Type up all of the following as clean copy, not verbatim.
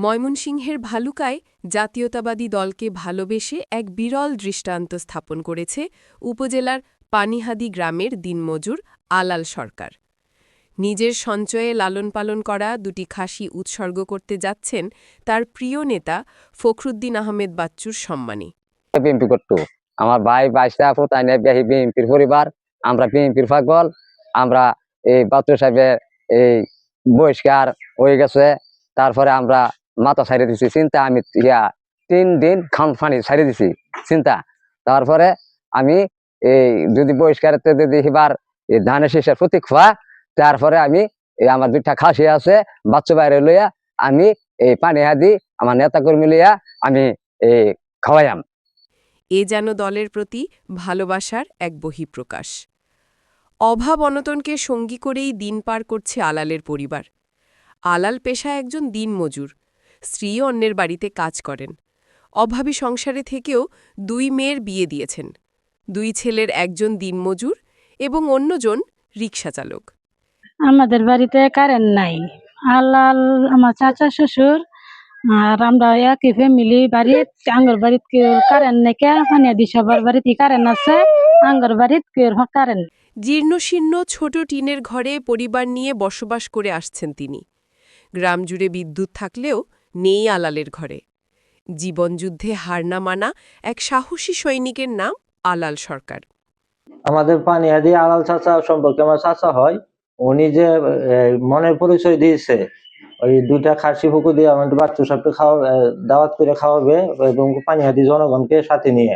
ময়মনসিংহের ভালুকায় জাতীয়তাবাদী দলকে ভালোবেসে এক বিরল দৃষ্টান্ত স্থাপন করেছে উপজেলার পানিহাদি গ্রামের দিনমজুর আলাল সরকার। নিজের সঞ্চয়ে লালন পালন করা দুটি খাসি উৎসর্গ করতে যাচ্ছেন তার প্রিয় নেতা ফখরুদ্দিন আহমেদ বাচ্চুর সম্মানে। বিএনপি করতো আমার ভাই বাইশটা তাই বিএনপির পরিবার, আমরা বিএনপির পাগল। আমরা এই বাচ্চু সাহেবের এই বহিষ্কার হয়ে গেছে, তারপরে আমরা মাথা ছাড়িয়ে দিছি চিন্তা। আমি 3 দিন খান পানি ছাড়িয়ে দিছি চিন্তা। তারপরে আমি এই যদি বহিষ্কার যদি এবার এই ধানের শীষের প্রতীক হওয়া, তারপরে আমি এই আমার 2টা খাসি আছে বাচ্চা বাইরে লইয়া আমি এই পানিহাদি আমার নেতা কর্মী লইয়া আমি এই খাওয়াইয়াম। এ যেন দলের প্রতি ভালোবাসার এক বহিঃপ্রকাশ। অভাব অনটনকে সঙ্গী করেই দিন পার করছে আলালের পরিবার। আলাল পেশায় একজন দিনমজুর, স্ত্রী অন্যের বাড়িতে কাজ করেন। অভাবী সংসারে থেকেও 2 মেয়ের বিয়ে দিয়েছেন। 2 ছেলের একজন দিনমজুর এবং অন্যজন রিকশা চালক। আমাদের বাড়িতে কারেন্ট নাই। আলাল আমার চাচা শ্বশুর আর আমরা একই ফ্যামিলি বাড়িত। আঙ্গর বাড়িত কেউ কারেন্ট নেই, পানিহাদি সবার বাড়িতে কারেন্ট আছে, আঙ্গর বাড়িত কেউ কারেন্ট। জীর্ণশীর্ণ ছোট টিনের ঘরে পরিবার নিয়ে বসবাস করে আসছেন তিনি। গ্রাম জুড়ে বিদ্যুৎ থাকলেও নেই আলালের ঘরে। জীবনযুদ্ধে হার না মানা এক সাহসী সৈনিকের নাম আলাল সরকার। আমাদের পানিহাদি আলাল চাচা সম্পর্কে আমার চাচা হয়। উনি যে মনের পরিচয় দিয়েছে, ওই 2টা খাসি ফুকু দিয়ে আমাদের বাচ্চু সাহেবকে দাওয়াত করে খাওয়াবে এবং পানিহাদি জনগণকে সাথে নিয়ে,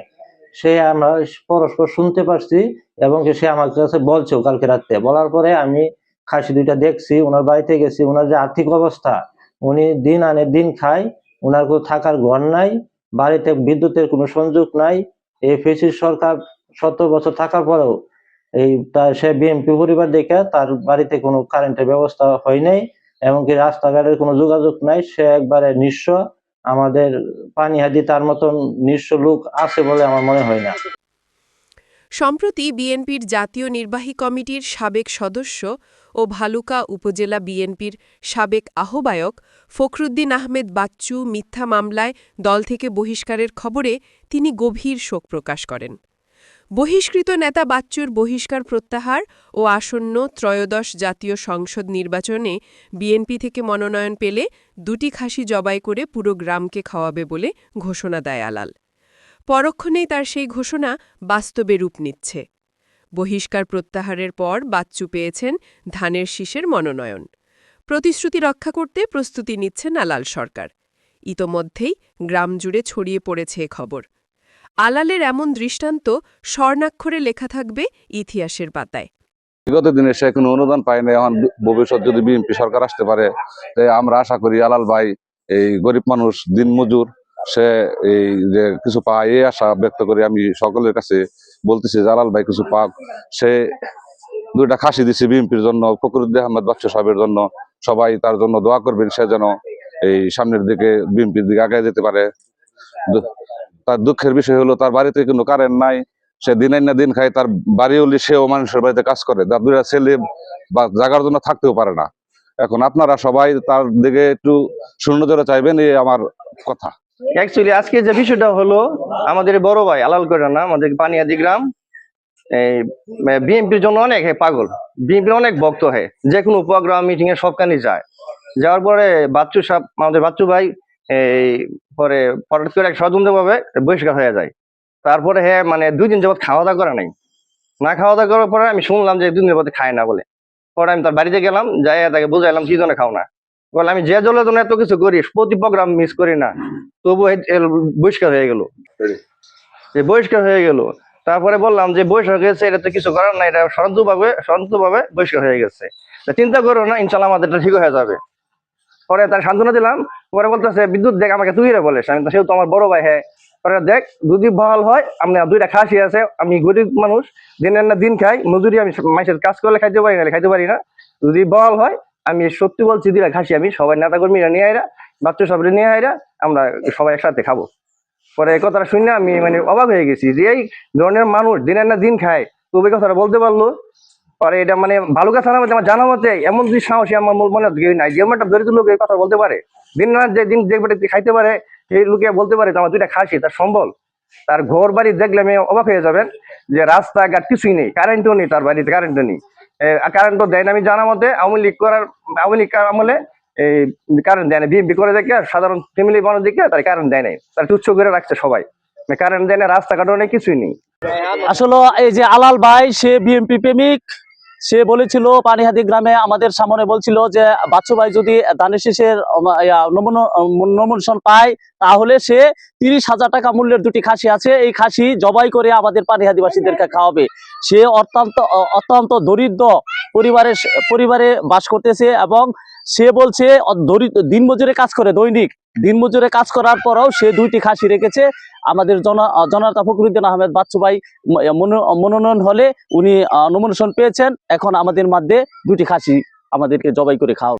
সে আমরা পরস্পর শুনতে পারছি এবং সে আমার কাছে বলছেও কালকে রাত্রে। বলার পরে আমি খাসি 2টা দেখছি, ওনার বাড়িতে গেছি। ওনার যে আর্থিক অবস্থা, উনি দিন আনে দিন খায়, ওনার কোনো থাকার ঘর নাই, বাড়িতে বিদ্যুতের কোনো সংযোগ নাই। এই ফ্যাসিস্ট সরকার 70 বছর থাকার পরেও সে বিএনপি পরিবার দেখে তার বাড়িতে কোনো কারেন্টের ব্যবস্থা হয় নাই, এমনকি রাস্তাঘাটের কোনো যোগাযোগ নাই। সে একবারে নিঃস্ব। আমাদের পানিহাদি তার মতন নিঃস্ব লোক আছে বলে আমার মনে হয় না। সম্প্রতি বিএনপির জাতীয় নির্বাহী কমিটির সাবেক সদস্য ও ভালুকা উপজেলা বিএনপির সাবেক আহ্বায়ক ফখরুদ্দিন আহমেদ বাচ্চু মিথ্যা মামলায় দল থেকে বহিষ্কারের খবরে তিনি গভীর শোক প্রকাশ করেন। বহিষ্কৃত নেতা বাচ্চুর বহিষ্কার প্রত্যাহার ও আসন্ন ত্রয়োদশ জাতীয় সংসদ নির্বাচনে বিএনপি থেকে মনোনয়ন পেলে 2টি খাসি জবাই করে পুরো গ্রামকে খাওয়াবে বলে ঘোষণা দেয় আলাল। পরক্ষণেই তার সেই ঘোষণা বাস্তবে রূপ নিচ্ছে। বহিষ্কার প্রত্যাহারের পর বাচ্চু পেয়েছেন ধানের শীষের মনোনয়ন। প্রতিশ্রুতি রক্ষা করতে প্রস্তুতি নিচ্ছেন আলাল সরকার। ইতোমধ্যেই গ্রাম জুড়ে ছড়িয়ে পড়েছে এ খবর। আলালের এমন দৃষ্টান্ত স্বর্ণাক্ষরে লেখা থাকবে ইতিহাসের পাতায়। বিগত দিনে সে কোনো অনুদান পায় না। এখন ভবিষ্যৎ যদি বিএনপি সরকার আসতে পারে, তাই আমরা আশা করি আলাল ভাই এই গরিব মানুষ দিনমজুর, সে এই যে কিছু পায় এই আশা ব্যক্ত করে আমি সকলের কাছে বলতেছি যে আলাল ভাই কিছু পাক। সে 2টা খাসি দিছে বিএনপির জন্য, ফখরুদ্দিন আহমেদ বাচ্চু সাহেবের জন্য। সবাই তার জন্য দোয়া করবেন, সে যেন এই সামনের দিকে বিএনপির দিকে আগে যেতে পারে। তার দুঃখের বিষয় হলো তার বাড়িতে কোনো কারেন্ট নাই। সে দিন আইন না দিন খায়, তার বাড়ি হলে সেও মানুষের বাড়িতে কাজ করে, তার 2টা ছেলে বা জাগার জন্য থাকতেও পারে না। এখন আপনারা সবাই তার দিকে একটু শূন্যজোরে চাইবেন, এই আমার কথা। অ্যাকচুয়ালি আজকে যে বিষয়টা হলো, আমাদের বড় ভাই আলাল করে না, আমাদের পানিহাদি গ্রাম এই বিএনপির জন্য অনেক পাগল। বিএনপির অনেক ভক্ত হয়, যে কোনো প্রোগ্রাম মিটিং এ সবখানে যায়। যাওয়ার পরে বাচ্চু সাহেব, আমাদের বাচ্চু ভাই এই পরে হঠাৎ করে স্বতন্ত্র ভাবে বহিষ্কার হয়ে যায়। তারপরে হ্যাঁ মানে 2 দিন যাবত খাওয়া দাওয়া করে নাই। না খাওয়া দাওয়া করার পরে আমি শুনলাম যে 2 দিনের মধ্যে খায় না বলে। পরে আমি তার বাড়িতে গেলাম, যাই তাকে বুঝাইলাম কি জন্য খাও না। বলে আমি যে দলের জন্য এত কিছু করি, প্রতি প্রোগ্রাম মিস করি না, তবু বহিষ্কার হয়ে গেল। বহিষ্কার হয়ে গেল। তারপরে বললাম যে বহিষ্কার হয়ে গেছে, এটা তো কিছু করার না, এটা শান্তভাবে বহিষ্কার হয়ে গেছে, চিন্তা করো না, ইনশাল্লাহ আমাদেরটা ঠিক হয়ে যাবে। পরে তার সান্ত্বনা দিলাম। পরে বলতেছে বিদ্যুৎ দেখ আমাকে তুই রে বলিস। আমি সেও তো আমার বড় ভাই। হ্যাঁ, পরে দেখ যদি বহাল হয়, আমি 2টা খাসি আছে, আমি গরিব মানুষ, দিনের না দিন খাই মজুরি, আমি মানুষের কাজ করলে খাইতে পারি না, খাইতে পারি না। যদি বহাল হয়, আমি সত্যি বলছি 2টা খাসি আমি সবাই নেতা কর্মীরা নিয়ে আইরা, বাচ্চা সবাই নিয়ে আইরা আমরা সবাই একসাথে খাবো। পরে এই কথাটা শুনে আমি মানে অবাক হয়ে গেছি যে এই ধরনের মানুষ দিনের না দিন খায়, তবে কথাটা বলতে পারলো। পরে এটা মানে ভালুকা থানার মধ্যে আমার জানা মতে এমন যদি সাহসী আমার মনে হয় নাই, যে একটা দরিদ্র লোক এই কথা বলতে পারে। দিন রাত যে দিন যে বাড়িতে খাইতে পারে এই লোকে বলতে পারে যে আমার 2টা খাসি তার সম্বল। তার ঘর বাড়ি দেখলে আমি অবাক হয়ে যাবেন যে রাস্তাঘাট কিছুই নেই, কারেন্টও নেই, তার বাড়িতে কারেন্টও নেই, কারেন্টও দেয় না। আমি জানা মতে আওয়ামী লীগ আমলে এই কারেন্ট দেয় না, বিএনপি করে দেখে সাধারণ ফ্যামিলি মানুষ দেখে তার কারেন্ট দেয় নাই, তার তুচ্ছ করে রাখছে সবাই, কারেন্ট দেয় না, রাস্তাঘাটও নেই, কিছুই নেই। আসলে এই যে আলাল ভাই সে বিএনপি প্রেমিক, সে বলেছিল পানিহাটি গ্রামে আমাদের সামনে বলছিল যে বাচ্চু ভাই যদি ধানের শীষের নমিনেশন পায় তাহলে সে 30,000 টাকা মূল্যের 2টি খাসি আছে, এই খাসি জবাই করে আমাদের পানিহাটিবাসীদেরকে খাওয়াবে। সে অত্যন্ত দরিদ্র পরিবারে বাস করতেছে এবং সে বলছে দিনমজুরে কাজ করে, দৈনিক দিনমজুরে কাজ করার পরেও সে 2টি খাসি রেখেছে। আমাদের জননেতা ফখরুদ্দিন আহমেদ বাচ্চু ভাই মনোনয়ন হলে উনি নমিনেশন পেয়েছেন, এখন আমাদের মধ্যে 2টি খাসি আমাদেরকে জবাই করে খাওয়া।